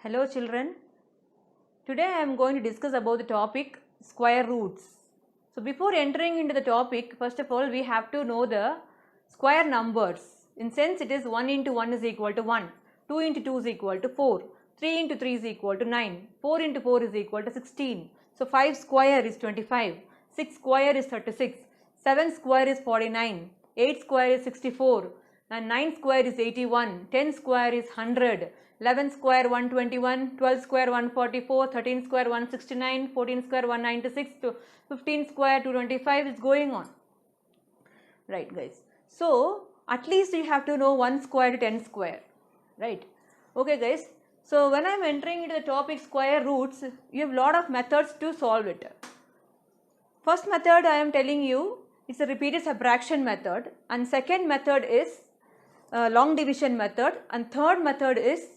Hello children, today I am going to discuss about the topic square roots. So before entering into the topic, first of all we have to know the square numbers. In sense it is 1 into 1 is equal to 1, 2 into 2 is equal to 4, 3 into 3 is equal to 9, 4 into 4 is equal to 16. So 5 square is 25, 6 square is 36, 7 square is 49, 8 square is 64, and 9 square is 81, 10 square is 100, 11 square 121, 12 square 144, 13 square 169, 14 square 196, 15 square 225 is going on. Right guys. So at least you have to know 1 square to 10 square. Right. Okay guys. So when I am entering into the topic square roots, you have lot of methods to solve it. First method I am telling you is a repeated subtraction method, and second method is long division method, and third method is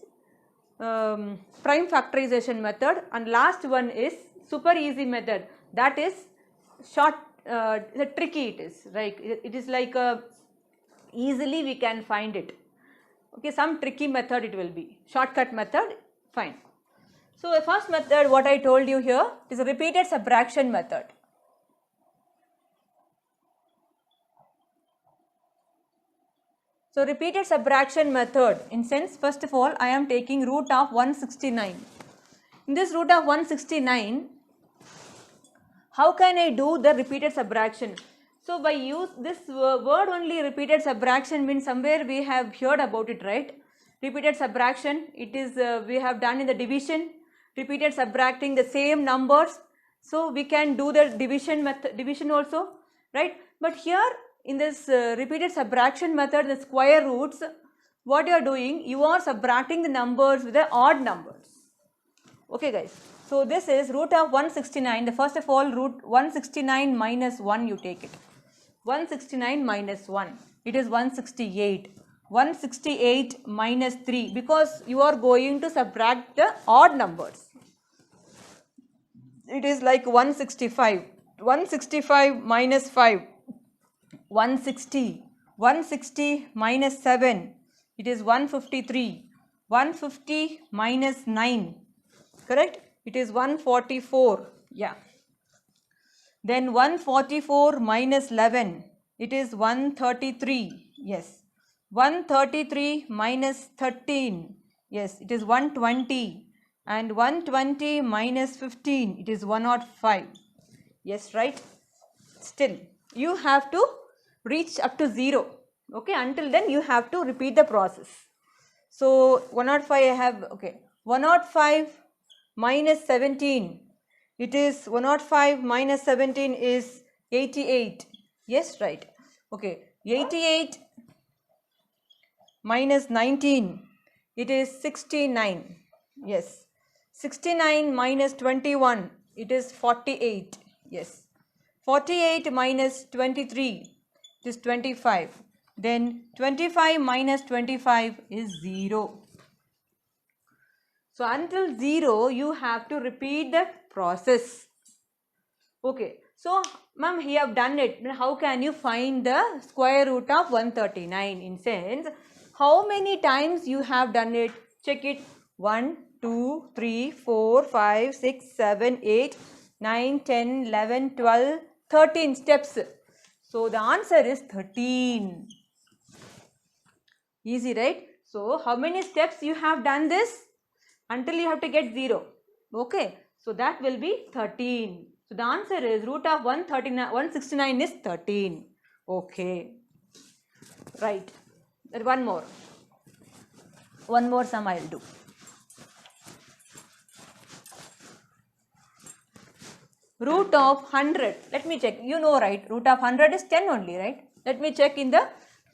prime factorization method, and last one is super easy method, that is short tricky it is, right? It is like easily we can find it. Okay, some tricky method it will be, shortcut method, fine. So the first method what I told you here is a repeated subtraction method. So repeated subtraction method, in sense first of all I am taking root of 169. In this root of 169, how can I do the repeated subtraction? So by use this word only, repeated subtraction means somewhere we have heard about it, right? Repeated subtraction, it is we have done in the division, repeated subtracting the same numbers. So we can do the division method, division also, right? But here in this repeated subtraction method, the square roots, what you are doing, you are subtracting the numbers with the odd numbers. Okay guys, so this is root of 169. The first of all, root 169 minus 1 you take it. 169 minus 1, it is 168. 168 minus 3, because you are going to subtract the odd numbers. It is like 165. 165 minus 5. 160. 160 minus 7. It is 153. 150 minus 9. Correct? It is 144. Yeah. Then 144 minus 11. It is 133. Yes. 133 minus 13. Yes. It is 120. And 120 minus 15. It is 105. Yes, right? Still, you have to reach up to 0. Okay. Until then, you have to repeat the process. So 105 I have, okay. 105 minus 17. It is 105 minus 17 is 88. Yes, right. Okay. 88 minus 19. It is 69. Yes. 69 minus 21. It is 48. Yes. 48 minus 23. It is 25. Then 25 minus 25 is 0. So until 0 you have to repeat the process. Okay. So ma'am, you have done it. How can you find the square root of 139? In sense, how many times you have done it? Check it. 1, 2, 3, 4, 5, 6, 7, 8, 9, 10, 11, 12, 13 steps. So the answer is 13. Easy, right? So how many steps you have done this? Until you have to get 0. Okay. So that will be 13. So the answer is root of 169 is 13. Okay. Right. One more. One more sum I will do. Root of 100. Let me check. You know, right? Root of 100 is 10 only, right? Let me check in the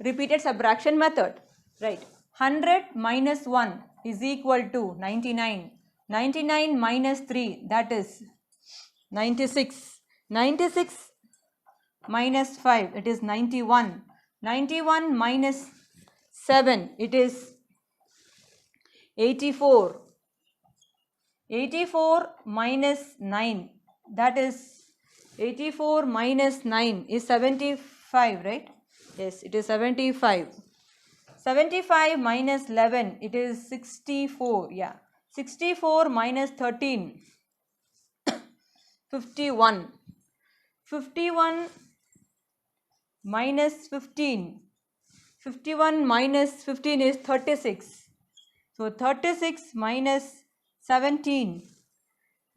repeated subtraction method. Right. 100 minus 1 is equal to 99. 99 minus 3, that is 96. 96 minus 5, it is 91. 91 minus 7, it is 84. 84 minus 9, that is 84 minus 9 is 75, right? Yes, it is 75. 75 minus 11, it is 64. Yeah. 64 minus 13, 51. 51 minus 15. 51 minus 15 is 36. So 36 minus 17,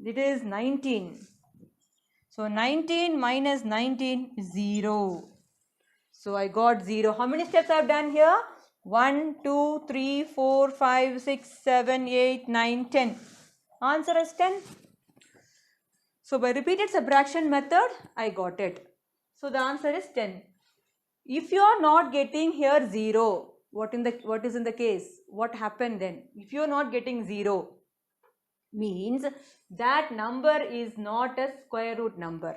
it is 19. So 19 minus 19 is 0. So I got 0. How many steps I have done here? 1, 2, 3, 4, 5, 6, 7, 8, 9, 10. Answer is 10. So by repeated subtraction method, I got it. So the answer is 10. If you are not getting here 0, what is in the case? What happened then? If you are not getting 0, means that number is not a square root number.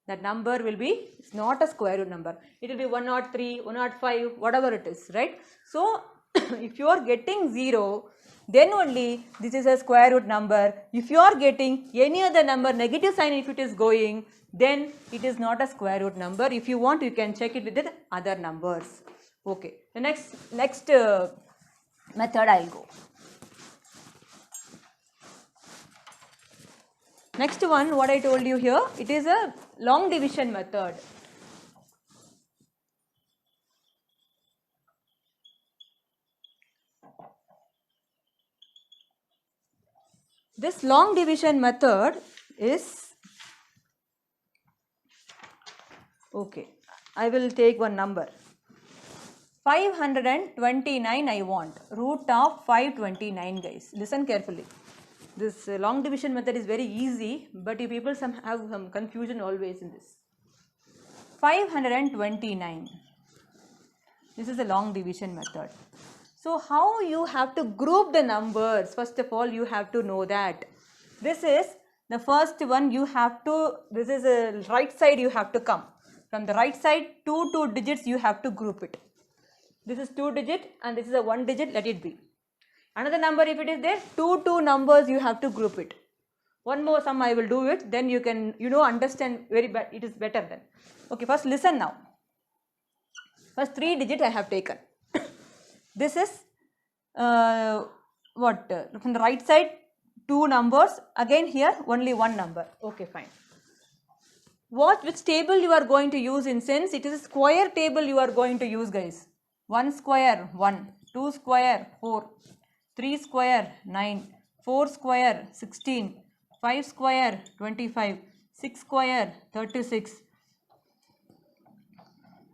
That number will be, it's not a square root number. It will be 103, 105, whatever it is, right? So if you are getting 0, then only this is a square root number. If you are getting any other number, negative sign if it is going, then it is not a square root number. If you want, you can check it with the other numbers. Okay, the next method I'll go. Next one, what I told you here, it is a long division method. This long division method is, okay, I will take one number. 529 I want, root of 529 guys. Listen carefully. This long division method is very easy, but you people have some confusion always in this. 529. This is a long division method. So how you have to group the numbers? First of all, you have to know that. This is the first one you have to, this is a right side you have to come. From the right side, two digits you have to group it. This is 2 digit and this is a 1 digit, let it be. Another number if it is there, two numbers you have to group it. One more sum I will do it, then you can, understand very bad, it is better then. Okay, first listen now. First 3 digit I have taken. This is from the right side 2 numbers, again here only 1 number. Okay, fine. Which table you are going to use in sense, it is a square table you are going to use guys. 1 square 1, 2 square 4, 3 square 9, 4 square 16, 5 square 25, 6 square 36,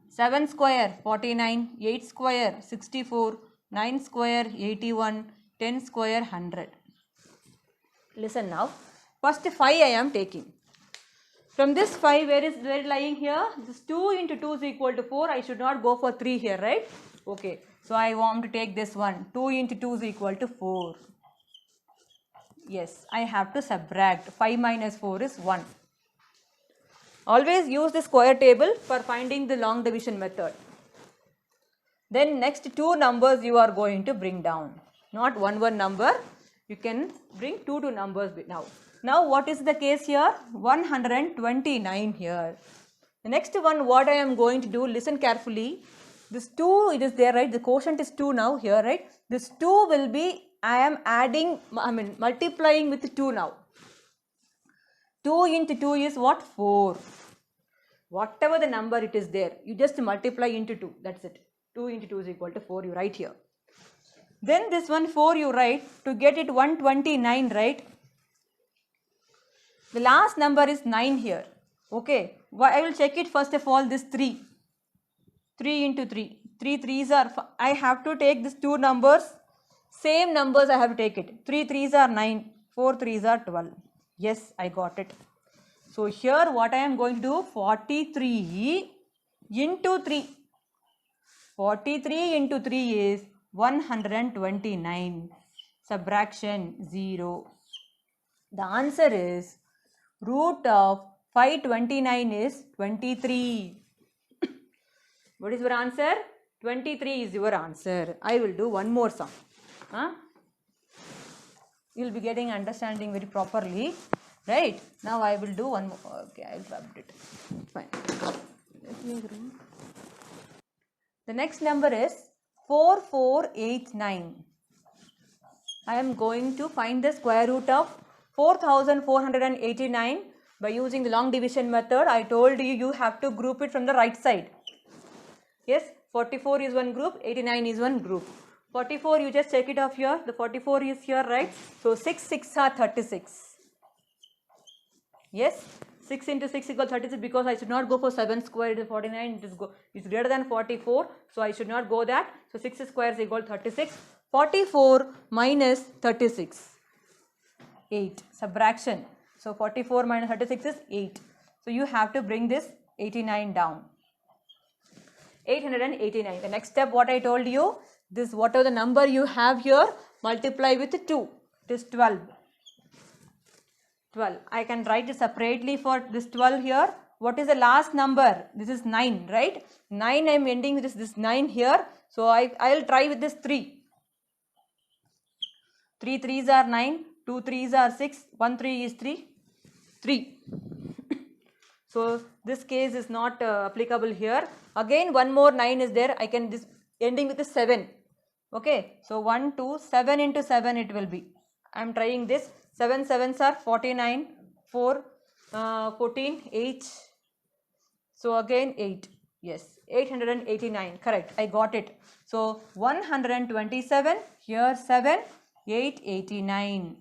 7 square 49, 8 square 64, 9 square 81, 10 square 100. Listen now. First 5 I am taking. From this 5, where is lying here? This 2 into 2 is equal to 4. I should not go for 3 here, right? Okay. So I want to take this one. 2 into 2 is equal to 4. Yes, I have to subtract. 5 minus 4 is 1. Always use the square table for finding the long division method. Then next 2 numbers you are going to bring down. Not one number. You can bring two numbers now. Now what is the case here? 129 here. The next one, what I am going to do, listen carefully. This 2, it is there, right? The quotient is 2 now here, right? This 2 will be, I am multiplying with 2 now. 2 into 2 is what? 4. Whatever the number it is there, you just multiply into 2. That's it. 2 into 2 is equal to 4. You write here. Then this one 4 you write. To get it 129, right? The last number is 9 here. Okay. I will check it first of all, this 3. 3 into 3. 3 3s are, I have to take these 2 numbers. Same numbers I have to take it. 3 3s are 9. 4 3s are 12. Yes, I got it. So here what I am going to do, 43 into 3. 43 into 3 is 129. Subtraction 0. The answer is root of 529 is 23. What is your answer? 23 is your answer. I will do one more sum. You will be getting understanding very properly. Right? Now I will do one more. Okay, I will rub it. Fine. The next number is 4489. I am going to find the square root of 4489 by using the long division method. I told you, you have to group it from the right side. Yes, 44 is one group, 89 is one group. 44, you just check it off here. The 44 is here, right? So 6 6 are 36. Yes, 6 into 6 equals 36, because I should not go for 7 square into 49. It's greater than 44, so I should not go that. So 6 square is equal to 36. 44 minus 36, 8. Subtraction. So 44 minus 36 is 8. So you have to bring this 89 down. 889. The next step, what I told you, this whatever the number you have here, multiply with 2. It is 12. 12. I can write it separately for this 12 here. What is the last number? This is 9, right? 9, I am ending with this 9 here. So I will try with this 3. 3 3s are 9, 2 3s are 6, 1 3 is 3. So this case is not applicable here. Again one more 9 is there. I can this ending with the 7. Okay. So 1 2 7 into 7 it will be. I am trying this. 7 7s are 49, 4 14, 8. So again 8. Yes, 889. Correct. I got it. So 127, here 7, 889.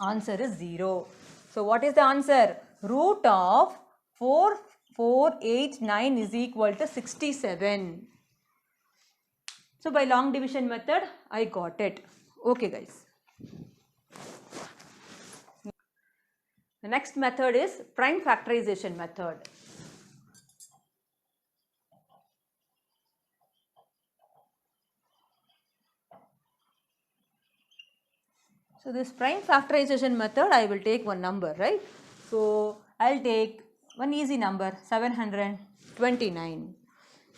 Answer is 0. So what is the answer? Root of 4489 is equal to 67. So by long division method, I got it. Okay guys. The next method is prime factorization method. So this prime factorization method, I will take one number, right? So I'll take one easy number, 729.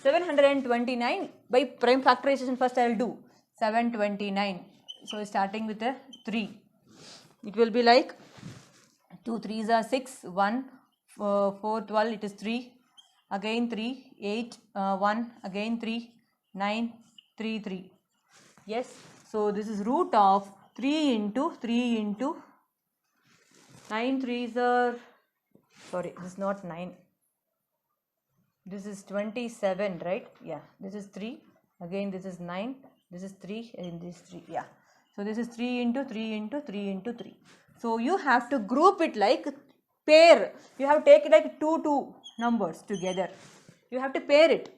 729 by prime factorization, first I will do 729. So starting with a 3. It will be like 2 3s are 6, 1, 4 12, it is 3, again 3, 8, 1, again 3, 9, 3 3. Yes, so this is root of 3 into 9 3s are, sorry, this is not 9, this is 27, right? Yeah, this is 3, again this is 9, this is 3, and this is 3. Yeah, so this is 3 into 3 into 3 into 3. So you have to group it like pair. You have to take it like two numbers together. You have to pair it,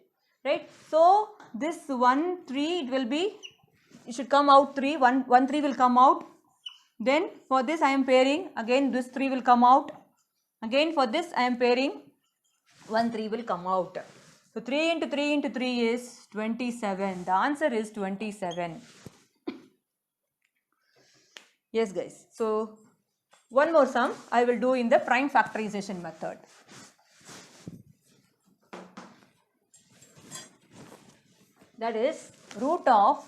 right? So this 1 3, it will be, it should come out 3, 1 3 will come out. Then for this I am pairing, again this 3 will come out. Again for this I am pairing, 1 3 will come out. So 3 into 3 into 3 is 27. The answer is 27. Yes guys. So one more sum I will do in the prime factorization method. That is root of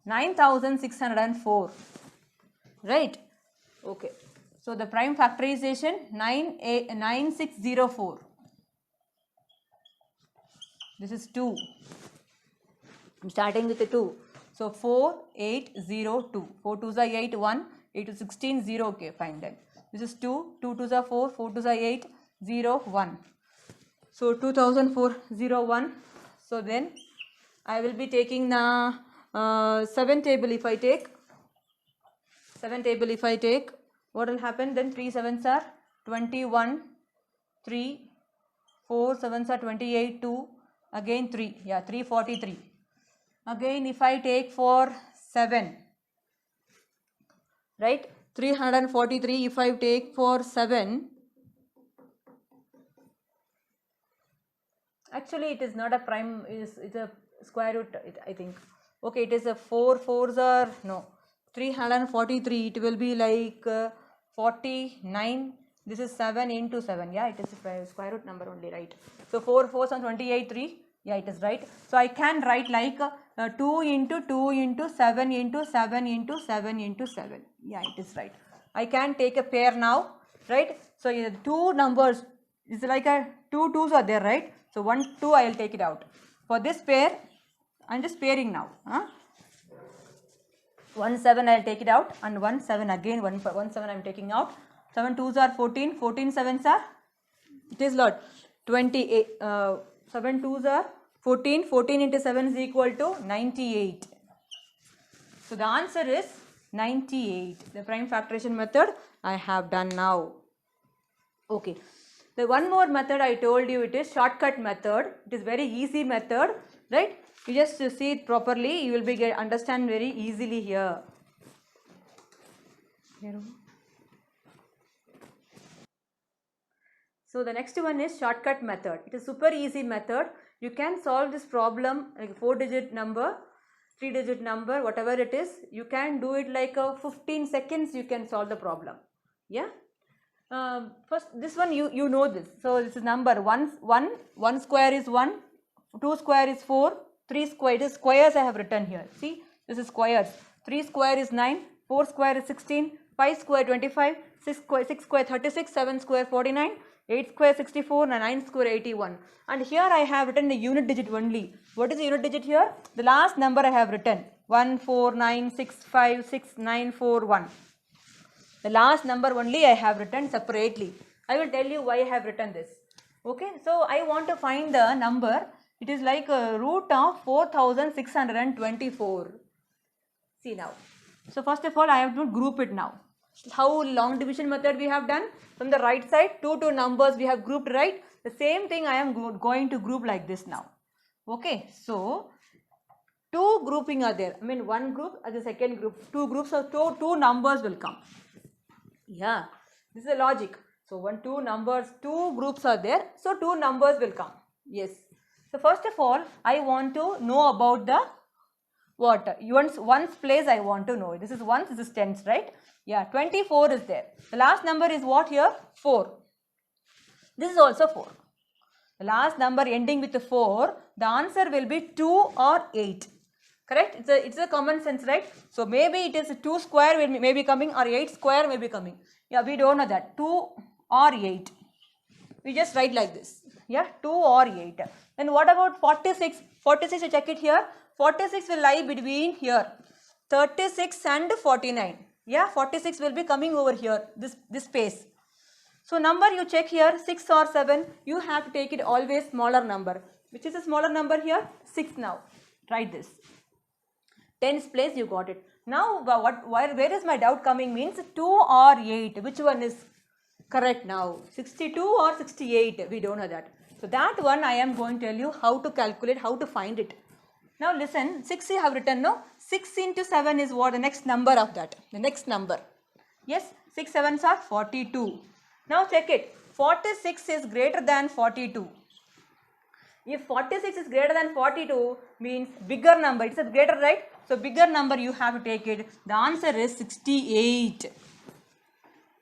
9604. Right? Okay. So the prime factorization 9604. This is 2. I'm starting with the 2. So 4802. 4 2s are 8, 1, 8 to 16, 0. Okay, fine then. This is 2, 2 2s are 4, 4 2s are 8, 0, 1. So 2401. So then I will be taking the 7 table. If I take 7 table, if I take, what will happen? Then 3 7s are 21, 3, 4 7s are 28, 2, again 3. Yeah, 343. Again if I take for 7, right, 343, if I take for 7, actually it is not a prime, it's a square root, I think. Okay, it is a 4 4s are, no, 343, it will be like 49. This is 7 into 7. Yeah, it is a square root number only, right? So 4 4s are 28, 3. Yeah, it is right. So I can write like 2 into 2 into 7 into 7 into 7 into 7. Yeah, it is right. I can take a pair now, right? So two numbers, it's like a 2 2s are there, right? So 1 2 I will take it out. For this pair, I am just pairing now. 1 7 I will take it out, and 1 7 again, 1 7 I am taking out. 7 2s are 14, 14 7s are, it is lot 28, 7 2s are 14, 14 into 7 is equal to 98. So the answer is 98. The prime factorization method I have done now. Okay. The one more method I told you, it is shortcut method. It is very easy method, right? You just see it properly, you will be understand very easily here. So the next one is shortcut method. It is super easy method. You can solve this problem like 4-digit number, 3-digit number, whatever it is. You can do it like 15 seconds. You can solve the problem. Yeah. First, this one you know this. So this is number 1 square is 1, 2 square is 4, 3 square, it is squares I have written here. See, this is squares. 3 square is 9, 4 square is 16, 5 square 25, 6 square 36, 7 square 49, 8 square 64, and 9 square 81. And here I have written the unit digit only. What is the unit digit here? The last number I have written 149656941. The last number only I have written separately. I will tell you why I have written this. Okay, so I want to find the number. It is like a root of 4624. See now. So first of all, I have to group it now. How long division method we have done? From the right side, two numbers we have grouped, right? The same thing I am going to group like this now. Okay, so two grouping are there. I mean one group as the second group. Two groups, so two numbers will come. Yeah, this is the logic. So two groups are there. So two numbers will come. Yes. So first of all, I want to know about the what? Ones place I want to know. This is ones, this is tens, right? Yeah, 24 is there. The last number is what here? 4. This is also 4. The last number ending with 4, the answer will be 2 or 8. Correct? It's a common sense, right? So maybe it is 2 square may be coming or 8 square may be coming. Yeah, we don't know that. 2 or 8. We just write like this. Yeah, 2 or 8. Then what about 46? 46, you check it here. 46 will lie between here. 36 and 49. Yeah, 46 will be coming over here, this space. So number you check here, 6 or 7, you have to take it always smaller number. Which is a smaller number here? 6 now. Write this. Tens place you got it. Now where is my doubt coming means 2 or 8. Which one is correct now? 62 or 68? We don't know that. So that one I am going to tell you how to calculate, how to find it. Now listen, 6 you have written, no? 6 into 7 is what? The next number of that. The next number. Yes, 6 7s are 42. Now check it. 46 is greater than 42. If 46 is greater than 42 means bigger number. It's a greater, right? So bigger number you have to take it. The answer is 68.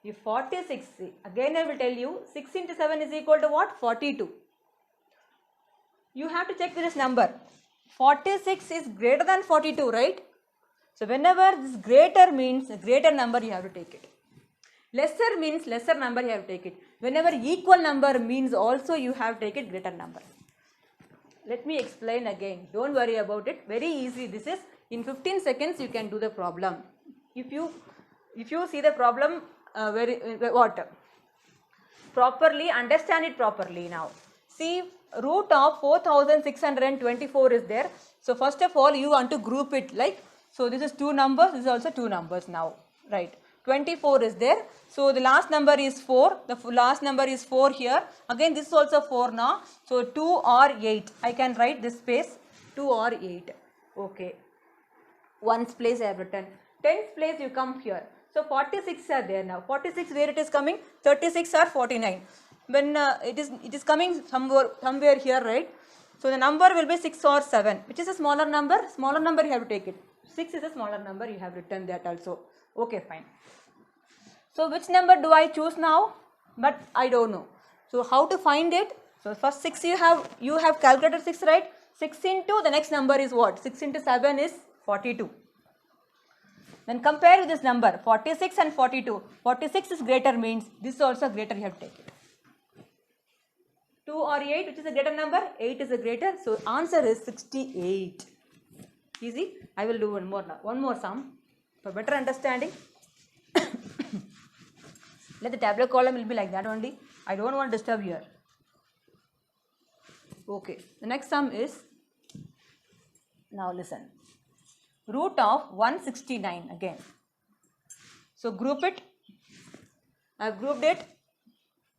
If 46, again I will tell you, 6 into 7 is equal to what? 42. You have to check this number. 46 is greater than 42, right? So whenever this greater means a greater number, you have to take it. Lesser means lesser number, you have to take it. Whenever equal number means also you have to take it greater number. Let me explain again. Don't worry about it. Very easy. This is in 15 seconds you can do the problem. If you see the problem properly, understand it properly now. See, root of 4624 is there. So first of all you want to group it like, so this is 2 numbers, this is also 2 numbers now, right? 24 is there. So the last number is 4. The last number is 4 here. Again this is also 4 now. So 2 or 8. I can write this space 2 or 8. Okay. Ones place I have written. Tens place you come here. So 46 are there now. 46 where it is coming? 36 or 49. When it is coming somewhere here, right? So the number will be 6 or 7. Which is a smaller number? Smaller number you have to take it. 6 is a smaller number. You have written that also. Okay, fine. So which number do I choose now? But I don't know. So how to find it? So first 6 you have calculated 6, right? 6 into the next number is what? 6 into 7 is 42. Then compare with this number 46 and 42. 46 is greater means this is also greater, you have to take it. 2 or 8, which is a greater number? 8 is a greater. So answer is 68. Easy. I will do one more now. One more sum. For better understanding, let the tabular column will be like that only. I don't want to disturb here. Okay, the next sum is, now listen, root of 169 again. So group it. I have grouped it.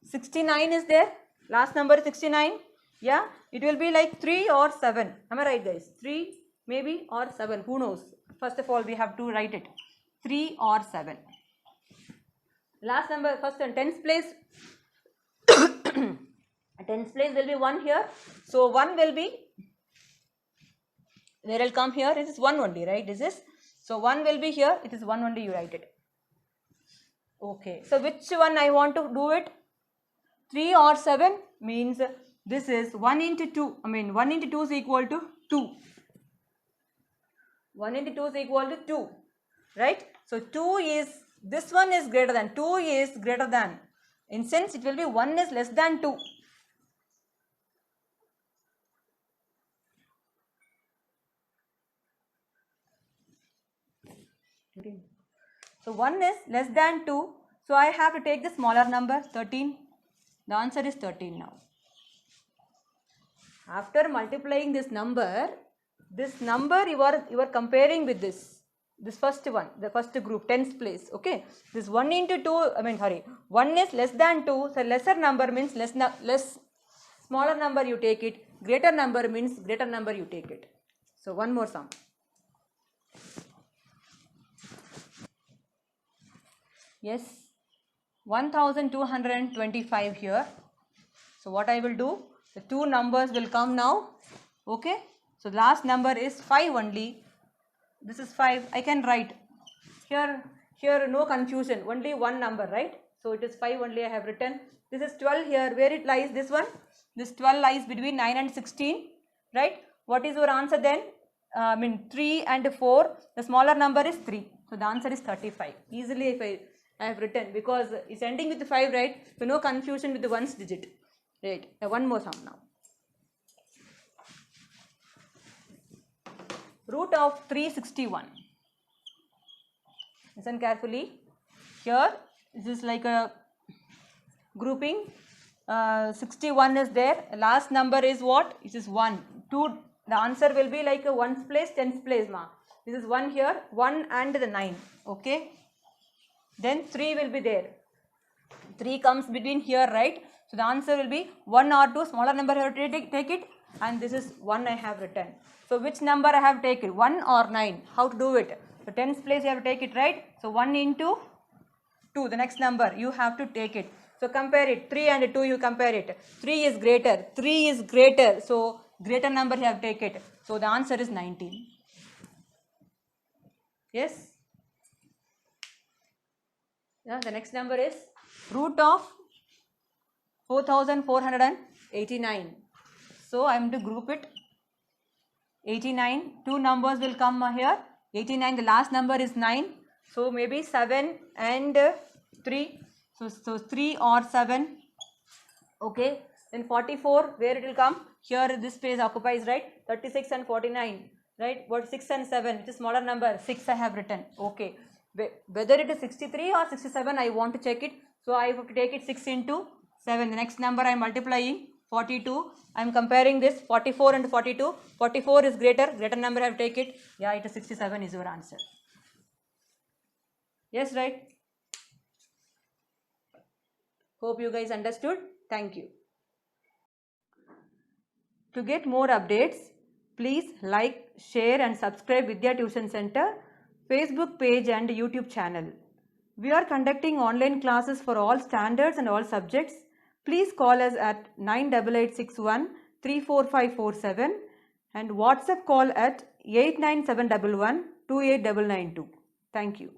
69 is there. Last number is 69. Yeah, it will be like 3 or 7. Am I right, guys? 3 maybe or 7. Who knows? First of all, we have to write it. 3 or 7. Last number, first in tens place. Tens place will be 1 here. So 1 will be, where will come here? This is 1 only, right? This is, so 1 will be here. It is 1 only, you write it. Okay, so which one I want to do it? 3 or 7 means this is 1 into 2. I mean 1 into 2 is equal to 2. 1 into 2 is equal to 2. Right? So 2 is, this one is greater than, 2 is greater than. In sense it will be 1 is less than 2. So 1 is less than 2. So I have to take the smaller number, 13. The answer is 13 now. After multiplying this number you are comparing with this first one, the first group, tens place. Okay, this 1 into 2, 1 is less than 2. So lesser number means less, smaller number you take it. Greater number means greater number you take it. So one more sum. Yes, 1225 here. So what I will do, the two numbers will come now. Okay, so last number is 5 only. This is 5. I can write here no confusion, only one number, right? So it is 5 only I have written. This is 12 here. Where it lies, this one? This 12 lies between 9 and 16, right? What is your answer then? 3 and 4. The smaller number is 3. So the answer is 35. Easily if I have written, because it's ending with 5, right? So no confusion with the ones digit. Right. One more sum now. Root of 361. Listen carefully. Here this is like a grouping. 61 is there. Last number is what? It is 1. 2. The answer will be like a 1's place, 10's place. This is 1 here, 1 and the 9. Okay. Then 3 will be there. 3 comes between here, right? So the answer will be 1 or 2, smaller number I have to take it, and this is 1 I have written. So which number I have taken, 1 or 9? How to do it? So 10's place you have to take it, right? So 1 into 2, the next number you have to take it. So compare it, 3 and 2 you compare it. 3 is greater, 3 is greater, so greater number you have to take it. So the answer is 19. Yes? Yeah, the next number is root of 4489. So I am to group it. 89, two numbers will come here. 89, the last number is 9. So maybe 7 and 3. So 3 or 7. Okay. Then 44, where it will come? Here this space occupies, right? 36 and 49. Right? What 6 and 7, which is smaller number? 6 I have written. Okay. Whether it is 63 or 67, I want to check it. So I have to take it 6 into 7. The next number I am multiplying, 42. I am comparing this 44 and 42. 44 is greater number I have to take it. Yeah, it is 67 is your answer. Yes, right? Hope you guys understood. Thank you. To get more updates, please like, share and subscribe Vidya Tuition Center Facebook page and YouTube channel. We are conducting online classes for all standards and all subjects. Please call us at 98861 34547 and WhatsApp call at 89711 28992. Thank you.